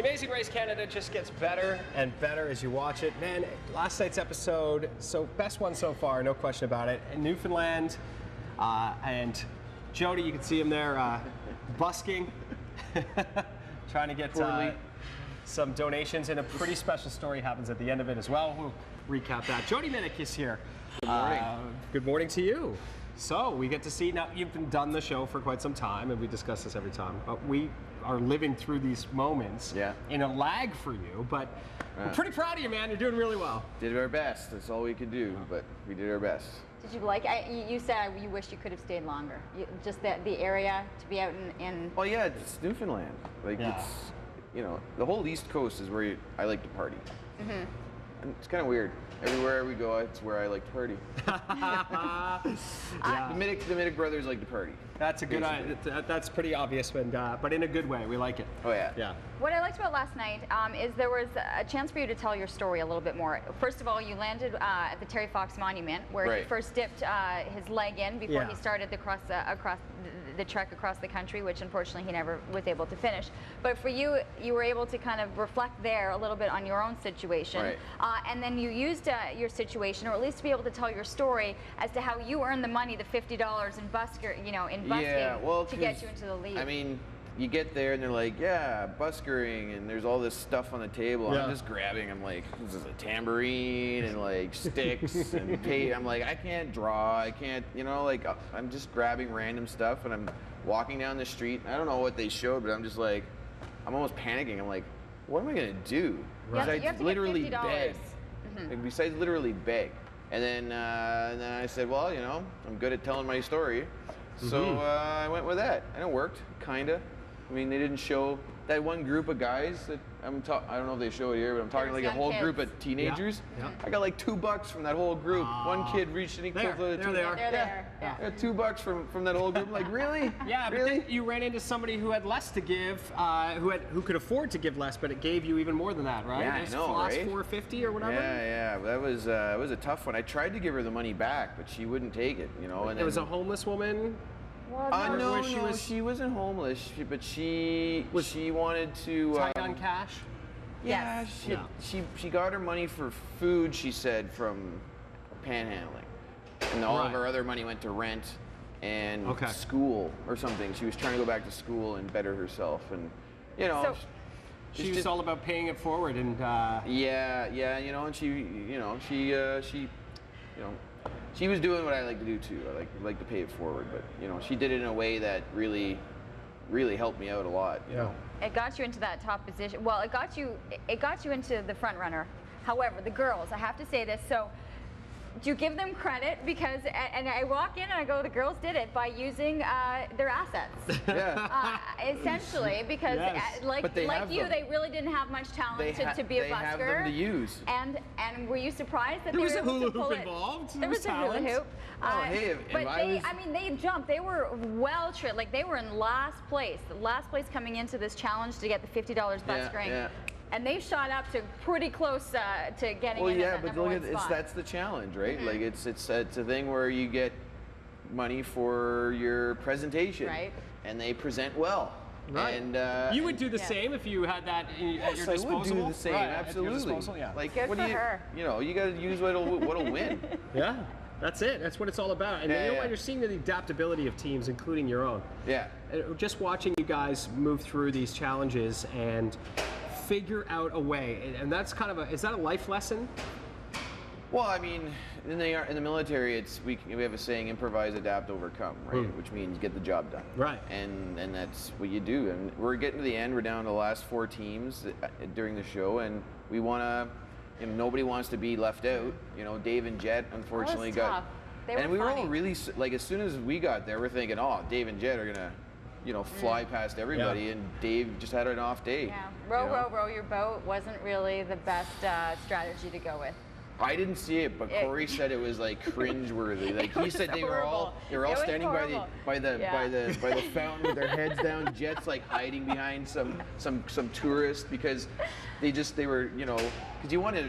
The Amazing Race Canada just gets better and better as you watch it. Man, last night's episode, so best one so far, no question about it. In Newfoundland, and Jody, you can see him there busking, trying to get some donations, and a pretty special story happens at the end of it as well. We'll recap that. Jody Mitic is here. Good morning. Good morning to you. So we get to see, now you've done the show for quite some time, and we discuss this every time. We are living through these moments in a lag for you, but we're pretty proud of you, man. You're doing really well. Did our best. That's all we could do, but we did our best. Did you like it? You said you wish you could have stayed longer. Just the area, to be out in... Well, yeah, it's Newfoundland. Like, it's, you know, the whole East Coast is where I like to party. Mm-hmm. And it's kind of weird. Everywhere we go, it's where I like to party. The Mitic brothers like to party. That's a good idea. That's pretty obvious, but in a good way. We like it. Oh, yeah. Yeah. What I liked about last night is there was a chance for you to tell your story a little bit more. First of all, you landed at the Terry Fox Monument, where he first dipped his leg in before he started the trek across the country, which unfortunately he never was able to finish. But for you, you were able to kind of reflect there a little bit on your own situation. Right. And then you used your situation, or at least to be able to tell your story as to how you earned the money, the $50 in busking, to get you into the lead. I mean, you get there and they're like, yeah, buskering, and there's all this stuff on the table. I'm just grabbing. I'm like, this is a tambourine and like sticks and tape. I'm like, I can't draw. I can't, like I'm just grabbing random stuff, and I'm walking down the street. I don't know what they showed, but I'm just like, I'm almost panicking. I'm like, what am I gonna do? You have to literally get $50. beg. Like, besides literally beg. And then I said, well, I'm good at telling my story. So I went with that, and it worked, kinda. I mean, they didn't show that one group of guys that I don't know if they show it here, but I'm talking like a whole group of teenagers. Yeah. I got like $2 from that whole group. One kid reached an equal to there they are. They're there. Yeah. I got $2 from that whole group. I'm like, really? Yeah, really? But then you ran into somebody who had less to give, who could afford to give less, but it gave you even more than that, right? Yeah, I know, right? $4.50 or whatever. Yeah. That was a tough one. I tried to give her the money back, but she wouldn't take it. And it was a homeless woman. Well, she wasn't homeless, but she wanted to tight on cash. Yeah, she got her money for food, she said, from panhandling, and all of her other money went to rent and school or something. She was trying to go back to school and better herself, and she was all about paying it forward, and and she was doing what I like to do too. I like to pay it forward, but she did it in a way that really helped me out a lot. You know. It got you into that top position. Well, it got you into the front runner. However, the girls, I have to say this. So, do you give them credit because? And I walk in and I go, the girls did it by using their assets. Yeah. Essentially, because they really didn't have much talent to be a busker. They have them to use. And were you surprised that there was they a were able hula to pull hoop it? involved? There was a hula hoop. They jumped. They were well trained. Like, they were in last place coming into this challenge to get the $50 buskering. Yeah. And they shot up to pretty close to getting in at that number one spot. That's the challenge, right? Mm-hmm. Like it's a thing where you get money for your presentation, right? And they present well. Right. And you would do the same if you had that at your disposal. I would do the same, absolutely. At your disposal, yeah. Like, good for her. You got to use what'll win. Yeah. That's it. That's what it's all about. And you're seeing the adaptability of teams, including your own. Yeah. Just watching you guys move through these challenges and figure out a way, and that's kind of is that a life lesson? Well, I mean, in the military, we have a saying: improvise, adapt, overcome, right? Which means get the job done. Right. And that's what you do. And we're getting to the end. We're down to the last 4 teams during the show, and we want to. Nobody wants to be left out. Dave and Jet unfortunately got. And we were all really like, as soon as we got there, we're thinking, oh, Dave and Jet are gonna. Fly past everybody, and Dave just had an off day. Yeah, row your boat wasn't really the best strategy to go with. I didn't see it, but Cory said it was like cringeworthy. Like he said, they were all standing by the fountain with their heads down. Jet's like hiding behind some tourist because they were because you want to,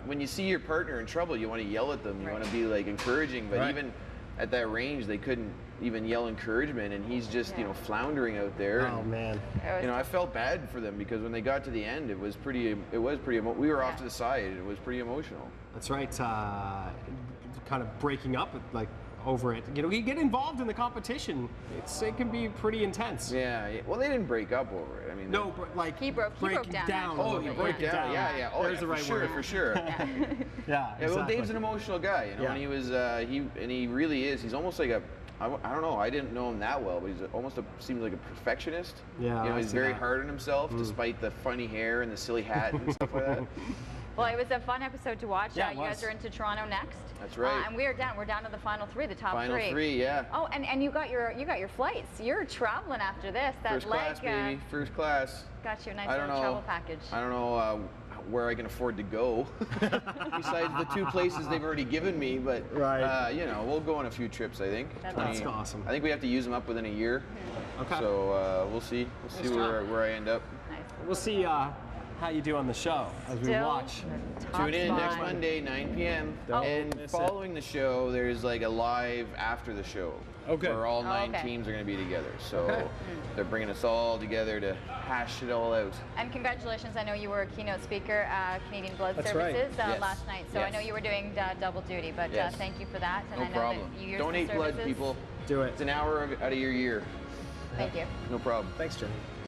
when you see your partner in trouble, you want to yell at them. You want to be like encouraging, but even at that range, they couldn't even yell encouragement, and he's just floundering out there. Oh man. I felt bad for them because when they got to the end, it was pretty. We were off to the side. It was pretty emotional. That's right. Kind of breaking up like over it. You get involved in the competition. It can be pretty intense. Yeah. Well, they didn't break up over it. I mean, no, but like he broke down. Oh, he broke down. Yeah. Oh, there's the right word for sure. Yeah. Well, Dave's an emotional guy, and he was he really is. He's almost like I don't know. I didn't know him that well, but he's almost seems like a perfectionist. Yeah. He's very hard on himself, despite the funny hair and the silly hat and stuff like that. Well, it was a fun episode to watch. Yeah, you guys are into Toronto next. That's right. And we're down to the final three, the top three. Final three, yeah. Oh, and you got your flights. You're traveling after this. That First class, baby. First class. Got you a nice little travel package. I don't know where I can afford to go, besides the 2 places they've already given me. But we'll go on a few trips. I think. That's awesome. I think we have to use them up within a year. Okay. So we'll see. We'll see where I end up. Nice. We'll see how you do on the show as we watch. Tune in next Monday, 9 p.m. And following the show, there's like a live after the show. Okay. Where all 9 teams are going to be together. So they're bringing us all together to hash it all out. And congratulations, I know you were a keynote speaker at Canadian Blood That's Services right. last night. So I know you were doing double duty, but thank you for that. And No I know problem. that you use Donate the blood, services. people. Do it. It's an hour out of your year. Thank you. No problem. Thanks, Jenny.